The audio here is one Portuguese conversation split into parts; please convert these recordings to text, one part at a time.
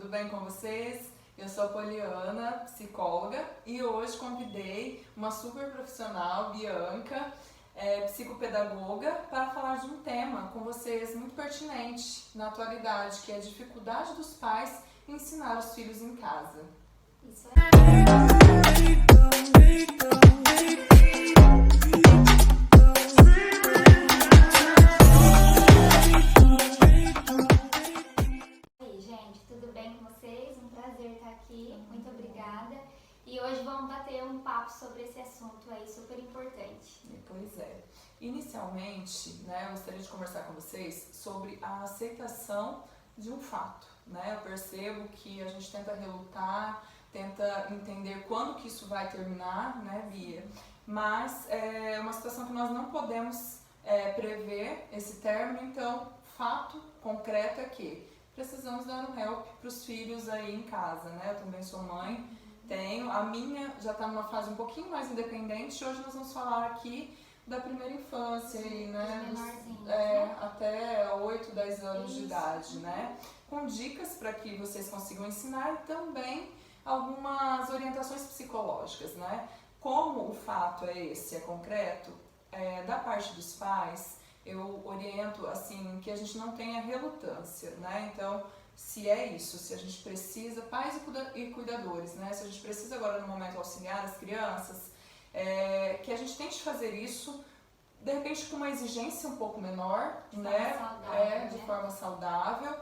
tudo bem com vocês? Eu sou a Poliana, psicóloga, e hoje convidei uma super profissional, Bianca, psicopedagoga, para falar de um tema com vocês muito pertinente na atualidade, que é a dificuldade dos pais em ensinar os filhos em casa. Isso é. Tudo bem com vocês? Um prazer estar aqui, muito obrigada. E hoje vamos bater um papo sobre esse assunto aí super importante. Pois é. Inicialmente, eu gostaria de conversar com vocês sobre a aceitação de um fato, Eu percebo que a gente tenta relutar, tenta entender quando que isso vai terminar, Bia? Mas é uma situação que nós não podemos prever esse término, então, fato concreto é que precisamos dar um help para os filhos aí em casa, Eu também sou mãe, tenho, a minha já está numa fase um pouquinho mais independente. Hoje nós vamos falar aqui da primeira infância, aí, até 8, 10 anos de idade, Com dicas para que vocês consigam ensinar e também algumas orientações psicológicas, Como o fato é concreto, da parte dos pais, eu oriento assim que a gente não tenha relutância, Então, se é isso, se a gente precisa, pais e cuidadores, Se a gente precisa agora no momento auxiliar as crianças, que a gente tente fazer isso, de repente com uma exigência um pouco menor, de forma saudável,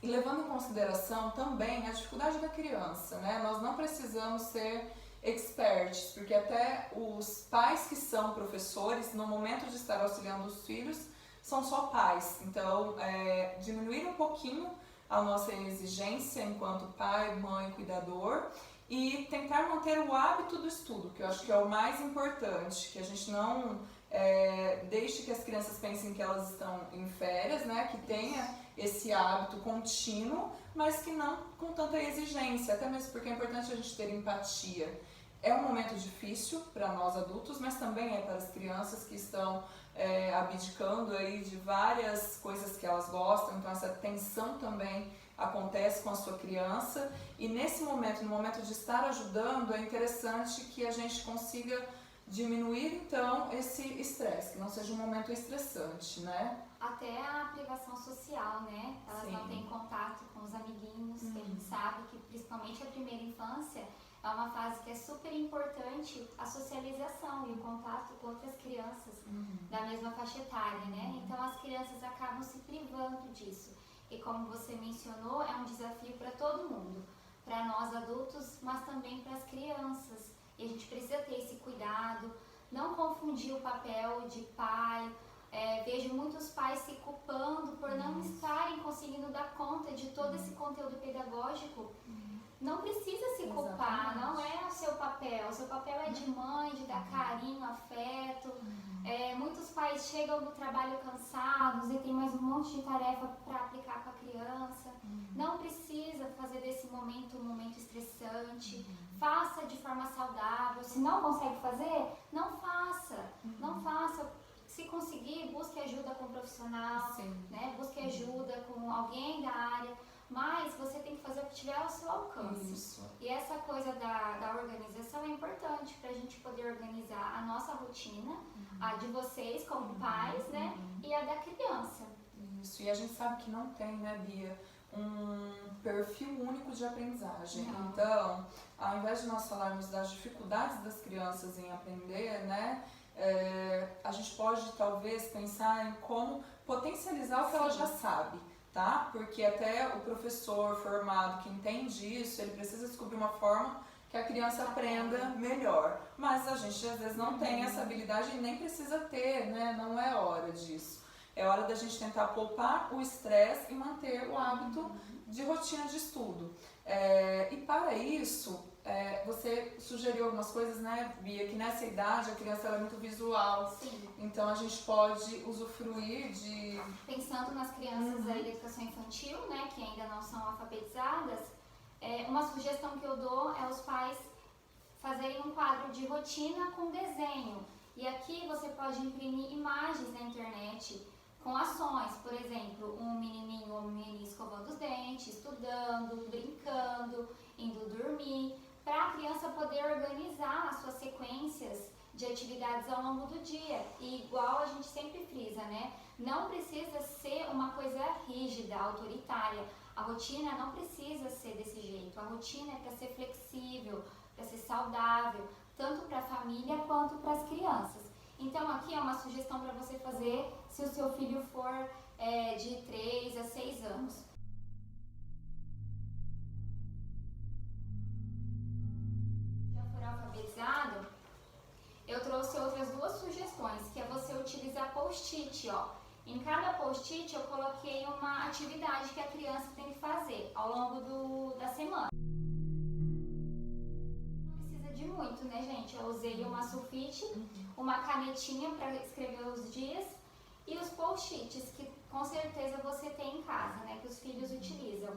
e levando em consideração também a dificuldade da criança, Nós não precisamos ser experts, porque até os pais que são professores, no momento de estar auxiliando os filhos, são só pais. Então, diminuir um pouquinho a nossa exigência enquanto pai, mãe, cuidador, e tentar manter o hábito do estudo, que eu acho que é o mais importante, que a gente não deixe que as crianças pensem que elas estão em férias, que tenha esse hábito contínuo, mas que não com tanta exigência, até mesmo porque é importante a gente ter empatia. É um momento difícil para nós adultos, mas também é para as crianças que estão abdicando aí de várias coisas que elas gostam, então essa tensão também acontece com a sua criança, e nesse momento, no momento de estar ajudando, é interessante que a gente consiga diminuir então esse estresse, que não seja um momento estressante, Até a privação social, Elas Sim. não têm contato com os amiguinhos, que a gente sabe que principalmente a primeira infância é uma fase que é super importante a socialização e o contato com outras crianças da mesma faixa etária, Então as crianças acabam se privando disso. E como você mencionou, é um desafio para todo mundo, para nós adultos, mas também para as crianças. E a gente precisa ter esse cuidado, não confundir o papel de pai. Vejo muitos pais se culpando por não estarem conseguindo dar conta de todo esse conteúdo pedagógico. Não precisa se culpar, não é o seu papel. O seu papel é de mãe, de dar carinho, afeto. Muitos pais chegam do trabalho cansados e tem mais um monte de tarefa para aplicar com a criança. Não precisa fazer desse momento um momento estressante. Faça de forma saudável. Se não consegue fazer, não faça. Não faça. Se conseguir, busque ajuda com um profissional, Busque ajuda com alguém da área, mas você tem que fazer o que tiver ao seu alcance. Isso. E essa coisa da organização é importante para a gente poder organizar a nossa rotina, a de vocês como pais, e a da criança. Isso, e a gente sabe que não tem, Bia, um perfil único de aprendizagem. Não. Então, ao invés de nós falarmos das dificuldades das crianças em aprender, a gente pode talvez pensar em como potencializar o que ela já sabe, Porque até o professor formado que entende isso, ele precisa descobrir uma forma que a criança aprenda melhor. Mas a gente às vezes não tem essa habilidade e nem precisa ter, Não é hora disso. É hora da gente tentar poupar o estresse e manter o hábito de rotina de estudo. E para isso, você sugeriu algumas coisas, Bia, que nessa idade a criança ela é muito visual. Sim. Então a gente pode usufruir de... Pensando nas crianças aí da educação infantil, que ainda não são alfabetizadas, uma sugestão que eu dou é os pais fazerem um quadro de rotina com desenho. E aqui você pode imprimir imagens na internet com ações, por exemplo, um menininho ou uma menininha escovando os dentes, criança poder organizar as suas sequências de atividades ao longo do dia. E igual a gente sempre frisa, né? Não precisa ser uma coisa rígida, autoritária. A rotina não precisa ser desse jeito. A rotina é para ser flexível, para ser saudável, tanto para a família quanto para as crianças. Então aqui é uma sugestão para você fazer se o seu filho for de 3 a 6 anos. Já for alfabetizado, eu trouxe outras 2 sugestões, que é você utilizar post-it, ó. Em cada post-it eu coloquei uma atividade que a criança tem que fazer ao longo da semana. Não precisa de muito, né, gente? Eu usei uma sulfite, uma canetinha para escrever os dias e os post-its, que com certeza você tem em casa, né, que os filhos utilizam.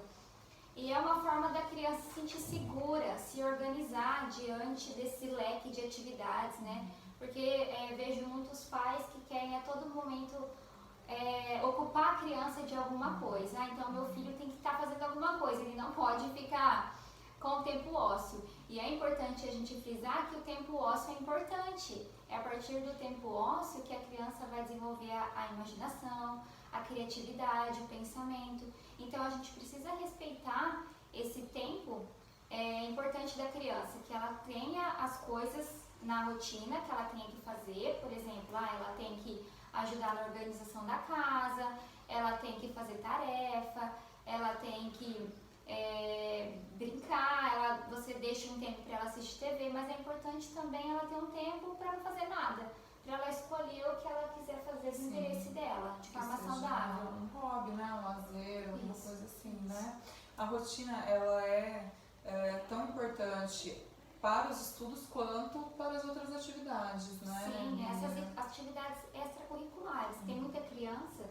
E é uma forma da criança se sentir segura, se organizar diante desse leque de atividades, né? Porque vejo muitos pais que querem a todo momento ocupar a criança de alguma coisa. Então, meu filho tem que estar fazendo alguma coisa, ele não pode ficar com o tempo ósseo. E é importante a gente frisar que o tempo ósseo é importante. É a partir do tempo ósseo que a criança vai desenvolver a imaginação, a criatividade, o pensamento. Então, a gente precisa respeitar esse tempo importante da criança, que ela tenha as coisas na rotina que ela tem que fazer. Por exemplo, ela tem que ajudar na organização da casa, ela tem que fazer tarefa, ela tem que brincar, você deixa um tempo para ela assistir TV, mas é importante também ela ter um tempo para não fazer nada, para ela escolher o que ela quiser fazer do interesse dela, de forma saudável. Um hobby, né? Um lazer, alguma coisa assim, né? A rotina, ela é tão importante para os estudos quanto para as outras atividades, né? Sim, essas atividades extracurriculares. Tem muita criança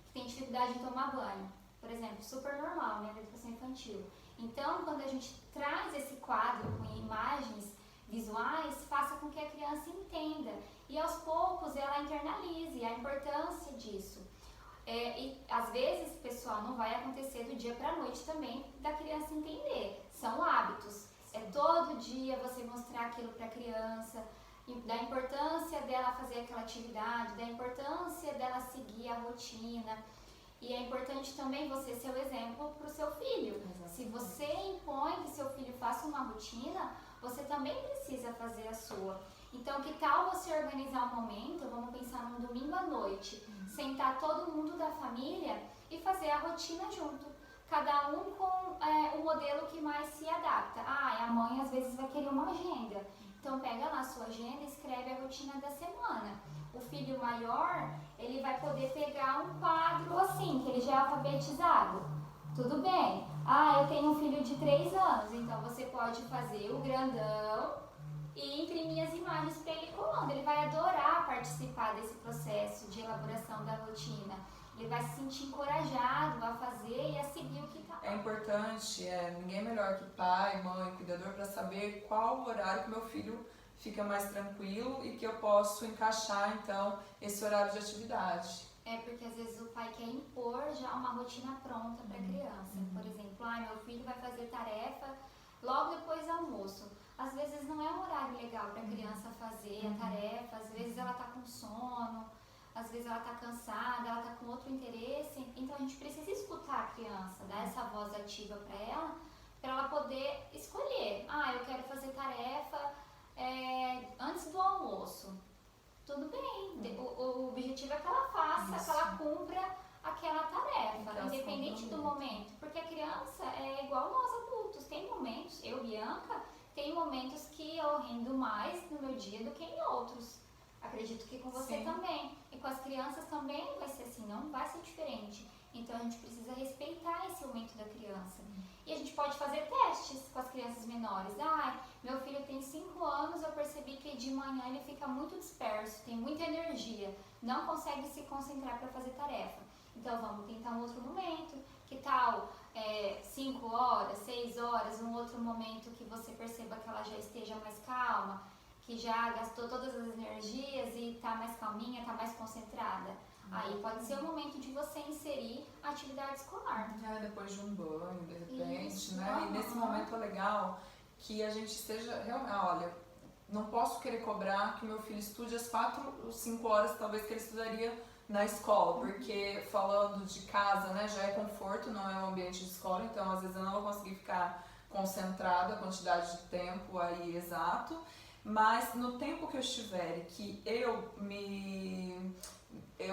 que tem dificuldade em tomar banho, por exemplo, super normal, né, na educação infantil. Então, quando a gente traz esse quadro com imagens visuais, faça com que a criança entenda e aos poucos ela internalize a importância disso. E às vezes, pessoal, não vai acontecer do dia para a noite também da criança entender. São hábitos. É todo dia você mostrar aquilo para a criança, da importância dela fazer aquela atividade, da importância dela seguir a rotina. E é importante também você ser o exemplo para o seu filho. Exatamente. Se você impõe que seu filho faça uma rotina, você também precisa fazer a sua. Então, que tal você organizar um momento, vamos pensar num domingo à noite, sentar todo mundo da família e fazer a rotina junto. Cada um com o modelo que mais se adapta. A mãe às vezes vai querer uma agenda. Então pega lá a sua agenda e escreve a rotina da semana. O filho maior, ele vai poder pegar um quadro assim, que ele já é alfabetizado. Tudo bem. Eu tenho um filho de 3 anos, então você pode fazer o grandão e imprimir as imagens para ele colando. Ele vai adorar participar desse processo de elaboração da rotina. Ele vai se sentir encorajado a fazer e a seguir o que está. É importante, ninguém melhor que pai, mãe, cuidador para saber qual o horário que meu filho fica mais tranquilo e que eu posso encaixar então esse horário de atividade. Porque às vezes o pai quer impor já uma rotina pronta para a criança. Por exemplo, meu filho vai fazer tarefa logo depois do almoço. Às vezes não é um horário legal para a criança fazer a tarefa, às vezes ela está com sono. Às vezes ela está cansada, ela está com outro interesse, então a gente precisa escutar a criança, dar essa voz ativa para ela poder escolher. Eu quero fazer tarefa antes do almoço. Tudo bem, o objetivo é que ela faça, que ela cumpra aquela tarefa, independente do momento. Porque a criança é igual nós adultos, tem momentos, eu, Bianca, tem momentos que eu rendo mais no meu dia do que em outros. Acredito que com você também. E com as crianças também vai ser assim, não vai ser diferente. Então a gente precisa respeitar esse momento da criança. E a gente pode fazer testes com as crianças menores. Meu filho tem 5 anos, eu percebi que de manhã ele fica muito disperso, tem muita energia, não consegue se concentrar para fazer tarefa. Então vamos tentar um outro momento. Que tal 5 horas, 6 horas, um outro momento que você perceba que ela já esteja mais calma, que já gastou todas as energias e está mais calminha, está mais concentrada. Aí pode ser o momento de você inserir a atividade escolar. Depois de um banho, de repente, né? E nesse momento é legal que a gente esteja realmente, olha, não posso querer cobrar que meu filho estude as 4 ou 5 horas talvez que ele estudaria na escola, porque falando de casa, né, já é conforto, não é um ambiente de escola, então às vezes eu não vou conseguir ficar concentrada a quantidade de tempo aí exato, mas no tempo que eu estiver, que eu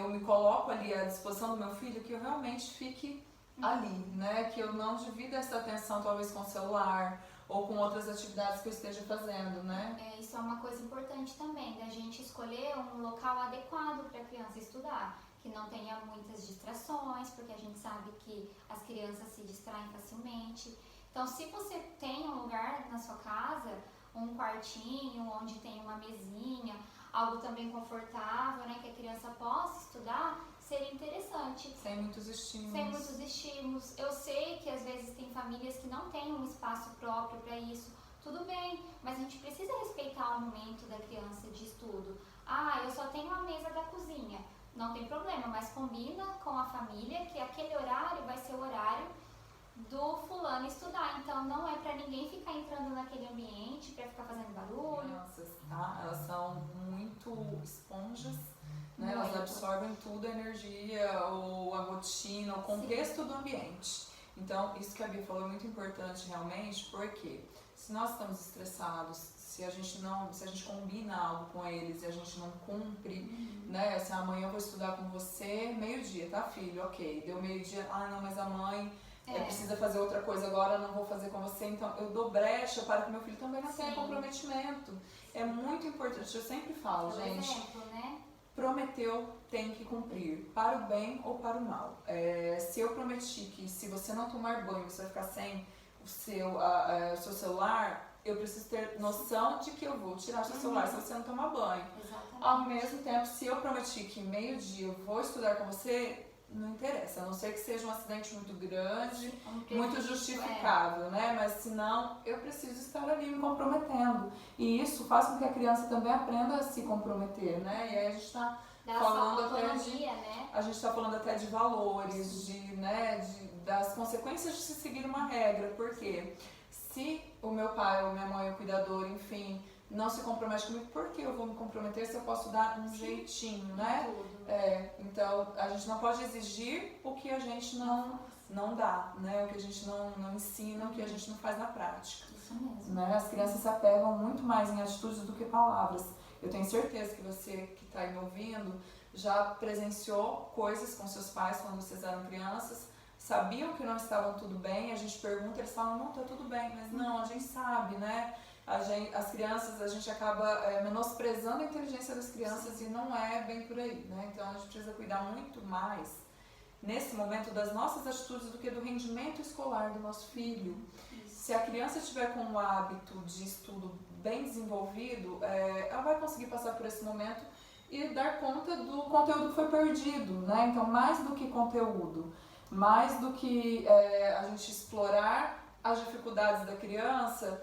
me coloco ali à disposição do meu filho, que eu realmente fique ali, né, que eu não divida essa atenção talvez com o celular ou com outras atividades que eu esteja fazendo, né? Isso é uma coisa importante também, da gente escolher um local adequado para a criança estudar, que não tenha muitas distrações, porque a gente sabe que as crianças se distraem facilmente. Então, se você tem um lugar na sua casa, um quartinho onde tem uma mesinha, algo também confortável, né, que a criança possa estudar, seria interessante. Sem muitos estímulos. Sem muitos estímulos. Eu sei que às vezes tem famílias que não têm um espaço próprio para isso. Tudo bem, mas a gente precisa respeitar o momento da criança de estudo. Ah, eu só tenho a mesa da cozinha. Não tem problema, mas combina com a família que aquele horário vai ser o horário do fulano estudar. Então não é para ninguém ficar entrando naquele ambiente, para ficar fazendo barulho. Nossa, tá? Elas são muito esponjas, né? Elas absorvem tudo, a energia, ou a rotina, o contexto do ambiente. Então, isso que a Bia falou é muito importante realmente, porque se nós estamos estressados, se a gente combina algo com eles e a gente não cumpre, né? Assim, amanhã eu vou estudar com você, meio-dia, tá, filho? Ok, deu meio-dia, não, mas a mãe precisa fazer outra coisa agora, não vou fazer com você, então eu dou brecha para que meu filho também não tenha comprometimento. É muito importante, eu sempre falo, gente, exemplo, né? Prometeu, tem que cumprir, para o bem ou para o mal. Se eu prometi que se você não tomar banho, você vai ficar sem o seu celular, eu preciso ter noção de que eu vou tirar o seu celular se você não tomar banho. Exatamente. Ao mesmo tempo, se eu prometi que meio-dia eu vou estudar com você, não interessa, a não ser que seja um acidente muito grande, muito justificável, né? Mas se não, eu preciso estar ali me comprometendo. E isso faz com que a criança também aprenda a se comprometer, né? E aí a gente está falando até de valores, das consequências de se seguir uma regra. Porque se o meu pai ou minha mãe, o cuidador, enfim, não se compromete comigo, por que eu vou me comprometer se eu posso dar um jeitinho, né? Então, a gente não pode exigir o que a gente não dá, né? O que a gente não ensina, o que a gente não faz na prática. Isso mesmo. Né? As crianças se apegam muito mais em atitudes do que palavras. Eu tenho certeza que você que está aí me ouvindo já presenciou coisas com seus pais quando vocês eram crianças, sabiam que não estavam tudo bem, a gente pergunta, eles falam, não, tá tudo bem, mas não, a gente sabe, né? As crianças, a gente acaba menosprezando a inteligência das crianças e não é bem por aí, né? Então a gente precisa cuidar muito mais nesse momento das nossas atitudes do que do rendimento escolar do nosso filho. Se a criança estiver com um hábito de estudo bem desenvolvido, ela vai conseguir passar por esse momento e dar conta do conteúdo que foi perdido, né? Então, mais do que conteúdo, mais do que a gente explorar as dificuldades da criança,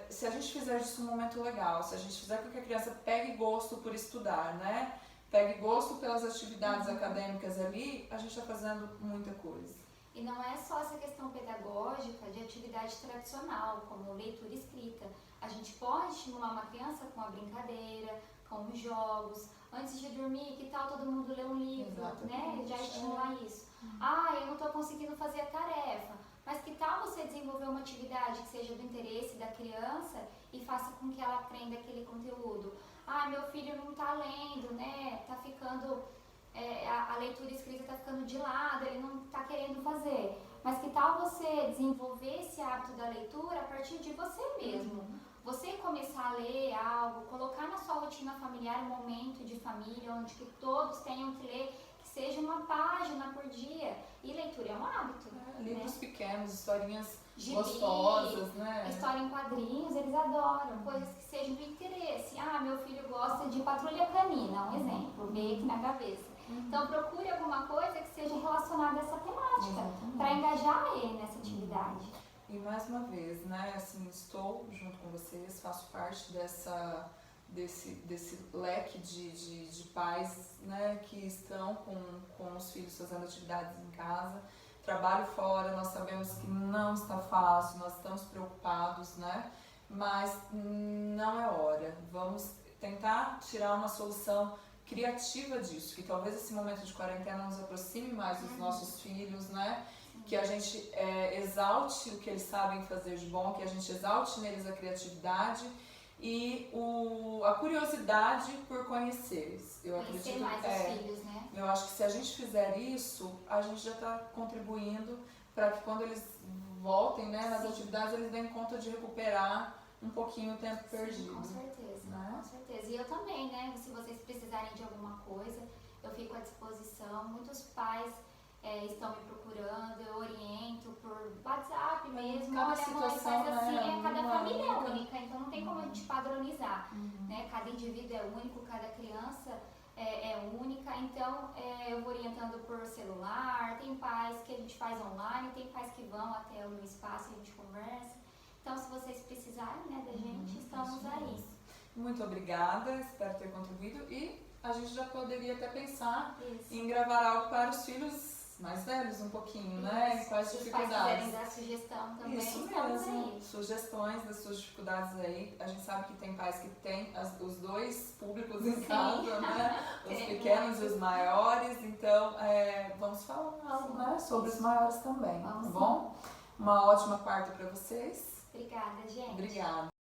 se a gente fizer disso um momento legal, se a gente fizer com que a criança pegue gosto por estudar, né? Pegue gosto pelas atividades acadêmicas ali, a gente está fazendo muita coisa. E não é só essa questão pedagógica de atividade tradicional, como leitura e escrita. A gente pode estimular uma criança com a brincadeira, com os jogos. Antes de dormir, que tal todo mundo ler um livro, né? Já estimular isso. Eu não estou conseguindo fazer a tarefa. Mas que tal você desenvolver uma atividade que seja do interesse da criança e faça com que ela aprenda aquele conteúdo? Meu filho não está lendo, né? Tá ficando... a leitura escrita está ficando de lado, ele não está querendo fazer. Mas que tal você desenvolver esse hábito da leitura a partir de você mesmo? Você começar a ler algo, colocar na sua rotina familiar um momento de família onde que todos tenham que ler, que seja uma página por dia. E leitura é um hábito. Livros né? pequenos, historinhas Gibi, gostosas, né? História em quadrinhos, eles adoram. Coisas que sejam do interesse. Meu filho gosta de Patrulha Canina, um exemplo, veio aqui na cabeça. Então procure alguma coisa que seja relacionada a essa temática, para engajar ele nessa atividade. E mais uma vez, né, assim, estou junto com vocês, faço parte desse leque de pais, né, que estão com os filhos fazendo atividades em casa. Trabalho fora, nós sabemos que não está fácil, nós estamos preocupados, né? Mas não é hora. Vamos tentar tirar uma solução criativa disso, que talvez esse momento de quarentena nos aproxime mais dos nossos filhos, né? Que a gente exalte o que eles sabem fazer de bom, que a gente exalte neles a criatividade e a curiosidade por conhecer. Eu acredito mais os filhos, né? Eu acho que se a gente fizer isso, a gente já está contribuindo para que quando eles voltem, né, nas atividades, eles deem conta de recuperar um pouquinho o tempo perdido. Com certeza, né? Com certeza. E eu também, né? Se vocês precisarem de alguma coisa, eu fico à disposição. Muitos pais estão me procurando, eu oriento por WhatsApp mesmo. Cada Olha, mãe, situação, faz assim, né, cada família é única. única, então não tem como a gente padronizar. Né? Cada indivíduo é único, cada criança é única, então eu vou orientando por celular. Tem pais que a gente faz online, tem pais que vão até o meu espaço e a gente conversa. Então, se vocês precisarem, né, da gente, estamos aí. Muito obrigada, espero ter contribuído e a gente já poderia até pensar Isso. em gravar algo para os filhos mais velhos um pouquinho, né? E quais Se os dificuldades. pais quiserem dar sugestão também, Isso estamos mesmo, aí. sugestões das suas dificuldades aí. A gente sabe que tem pais que têm os dois públicos em casa, né? Os pequenos e os maiores, então vamos falar algo, né? Sobre os maiores também, tá bom? Uma ótima quarta para vocês. Obrigada, gente. Obrigada.